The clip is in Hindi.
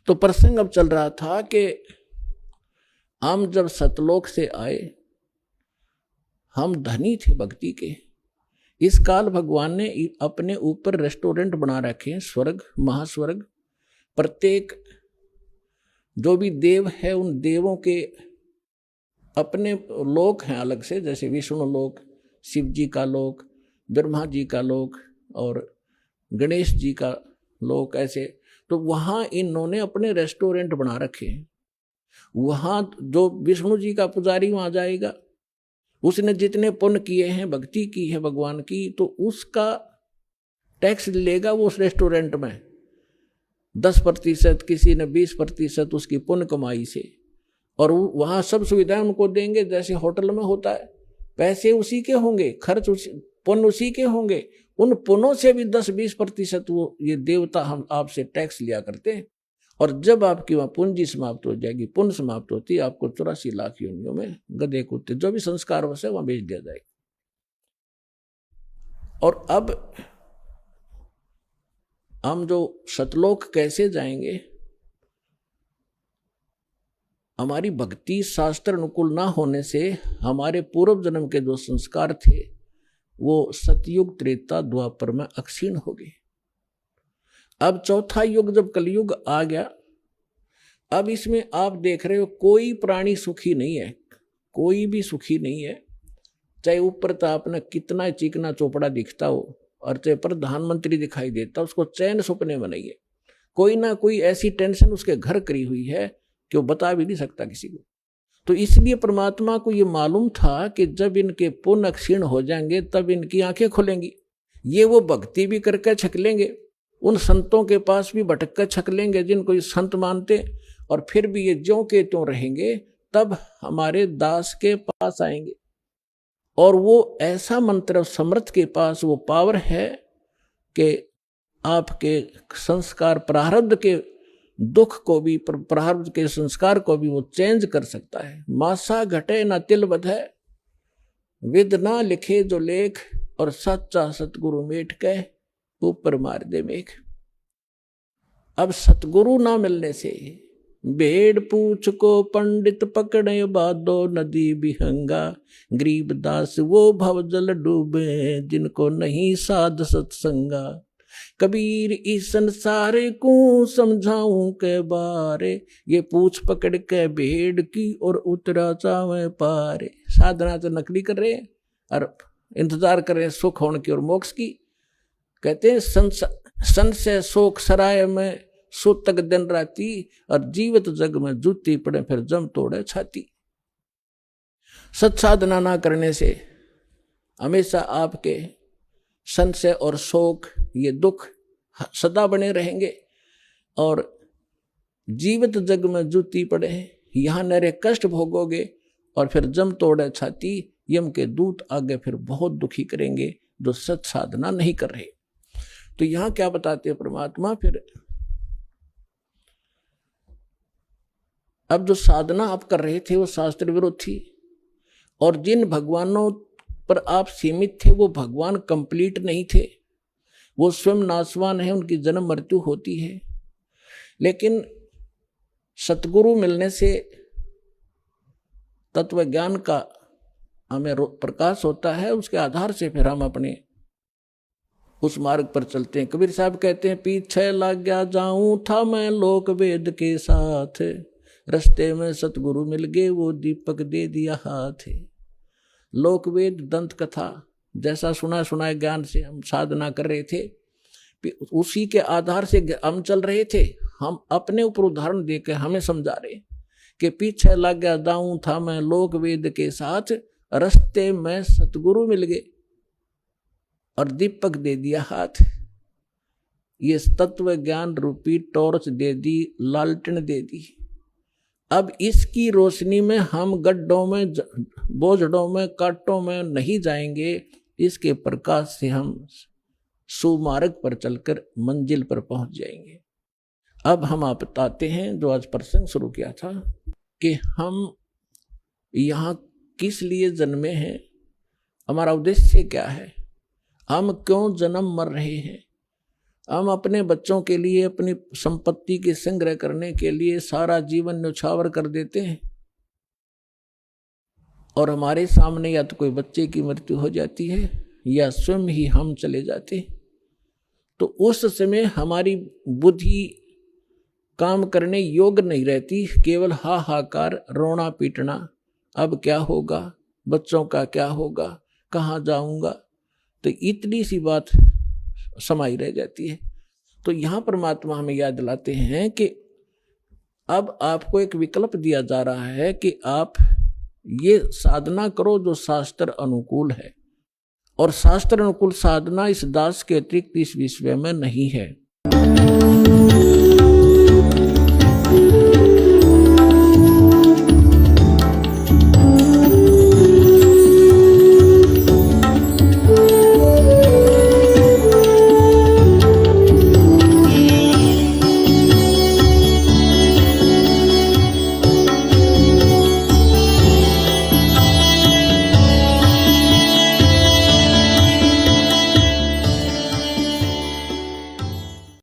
तो प्रसंग अब चल रहा था कि हम जब सतलोक से आए, हम धनी थे भक्ति के। इस काल भगवान ने अपने ऊपर रेस्टोरेंट बना रखे हैं, स्वर्ग महास्वर्ग। प्रत्येक जो भी देव है उन देवों के अपने लोक हैं अलग से, जैसे विष्णु लोक, शिव जी का लोक, ब्रह्मा जी का लोक और गणेश जी का लोक, ऐसे। तो वहाँ इन्होंने अपने रेस्टोरेंट बना रखे हैं। वहाँ जो विष्णु जी का पुजारी वहाँ जाएगा, उसने जितने पुण्य किए हैं, भक्ति की है भगवान की, तो उसका टैक्स लेगा वो उस रेस्टोरेंट में 10%, किसी ने 20% उसकी पुण्य कमाई से। और वहाँ सब सुविधाएं उनको देंगे जैसे होटल में होता है। पैसे उसी के होंगे, खर्च पुण्य उसी के होंगे। उन पुण्यों से भी 10-20% वो ये देवता हम आपसे टैक्स लिया करते हैं। और जब आपकी वहाँ पूंजी समाप्त हो जाएगी, पुण्य समाप्त होती है, आपको 84 लाख योनियों में गधे कुत्ते जो भी संस्कार वश है वहाँ भेज दिया जाएगा। और अब हम जो सतलोक कैसे जाएंगे, हमारी भक्ति शास्त्र अनुकूल ना होने से हमारे पूर्व जन्म के जो संस्कार थे वो सतयुग त्रेता द्वापर में अक्षीण हो गए। अब चौथा युग जब कलयुग आ गया, अब इसमें आप देख रहे हो कोई प्राणी सुखी नहीं है, कोई भी सुखी नहीं है। चाहे ऊपर ताप ने कितना चिकना चोपड़ा दिखता हो और चाहे प्रधानमंत्री दिखाई देता, उसको चैन सुपने में नहीं है। कोई ना कोई ऐसी टेंशन उसके घर करी हुई है कि वो बता भी नहीं सकता किसी को। तो इसलिए परमात्मा को ये मालूम था कि जब इनके पुण्य क्षीण हो जाएंगे तब इनकी आंखें खुलेंगी। ये वो भक्ति भी करके छक लेंगे, उन संतों के पास भी भटक कर छक लेंगे जिनको ये संत मानते, और फिर भी ये ज्यों के त्यों रहेंगे। तब हमारे दास के पास आएंगे और वो ऐसा मंत्र समर्थ के पास वो पावर है कि आपके संस्कार प्रारब्ध के दुख को भी, प्रारब्ध के संस्कार को भी वो चेंज कर सकता है। मासा घटे ना तिल बधे, विद ना लिखे जो लेख, और सच्चा सतगुरु मेट कह ऊपर मार दे मेघ। अब सतगुरु ना मिलने से भेड़ पूछ को पंडित पकड़े बादो नदी बिहंगा, गरीब दास वो भव जल डूबे जिनको नहीं साध सत्संगा। कबीर इस संसारे को समझाऊं के बारे, ये पूछ पकड़ के भेड़ की और उतरा चावे पारे। साधना तो नकली कर रहे हैं और इंतजार कर रहे हैं सुख होने की और मोक्ष की। कहते हैं सन से शोक सराय में सुतक दिन राती, और जीवित जग में जूती पड़े फिर जम तोड़े छाती। सत साधना ना करने से हमेशा आपके संशय और शोक, ये दुख सदा बने रहेंगे, और जीवित जग में जूती पड़े यहाँ नरे कष्ट भोगोगे, और फिर जम तोड़े छाती, यम के दूत आगे फिर बहुत दुखी करेंगे जो सत साधना नहीं कर रहे। तो यहाँ क्या बताते हैं परमात्मा, फिर अब जो साधना आप कर रहे थे वो शास्त्र विरुद्ध थी, और जिन भगवानों पर आप सीमित थे वो भगवान कंप्लीट नहीं थे, वो स्वयं नाशवान है, उनकी जन्म मृत्यु होती है। लेकिन सतगुरु मिलने से तत्व ज्ञान का हमें प्रकाश होता है, उसके आधार से फिर हम अपने उस मार्ग पर चलते हैं। कबीर साहब कहते हैं, पीछे लग गया जाऊं था मैं लोक वेद के साथ, रस्ते में सतगुरु मिल गए वो दीपक दे दिया हाथ। लोक वेद दंत कथा जैसा सुना सुनाए ज्ञान से हम साधना कर रहे थे, उसी के आधार से हम चल रहे थे। हम अपने ऊपर उदाहरण देकर हमें समझा रहे कि पीछे लग गया जाऊं था मैं लोक वेद के साथ, रस्ते में सतगुरु मिल गए और दीपक दे दिया हाथ। ये तत्व ज्ञान रूपी टॉर्च दे दी, लालटेन दे दी। अब इसकी रोशनी में हम गड्ढों में, बोझड़ों में, कांटों में नहीं जाएंगे। इसके प्रकाश से हम सुमार्ग पर चलकर मंजिल पर पहुंच जाएंगे। अब हम आप बताते हैं जो आज प्रसंग शुरू किया था कि हम यहाँ किस लिए जन्मे हैं, हमारा उद्देश्य क्या है, हम क्यों जन्म मर रहे हैं, हम अपने बच्चों के लिए अपनी संपत्ति के संग्रह करने के लिए सारा जीवन न्यौछावर कर देते हैं, और हमारे सामने या तो कोई बच्चे की मृत्यु हो जाती है या स्वयं ही हम चले जाते हैं, तो उस समय हमारी बुद्धि काम करने योग्य नहीं रहती, केवल हाहाकार, रोना पीटना, अब क्या होगा, बच्चों का क्या होगा, कहाँ जाऊंगा, तो इतनी सी बात समाई रह जाती है। तो यहाँ परमात्मा हमें याद दिलाते हैं कि अब आपको एक विकल्प दिया जा रहा है कि आप ये साधना करो जो शास्त्र अनुकूल है, और शास्त्र अनुकूल साधना इस दास के अतिरिक्त इस विश्व में नहीं है।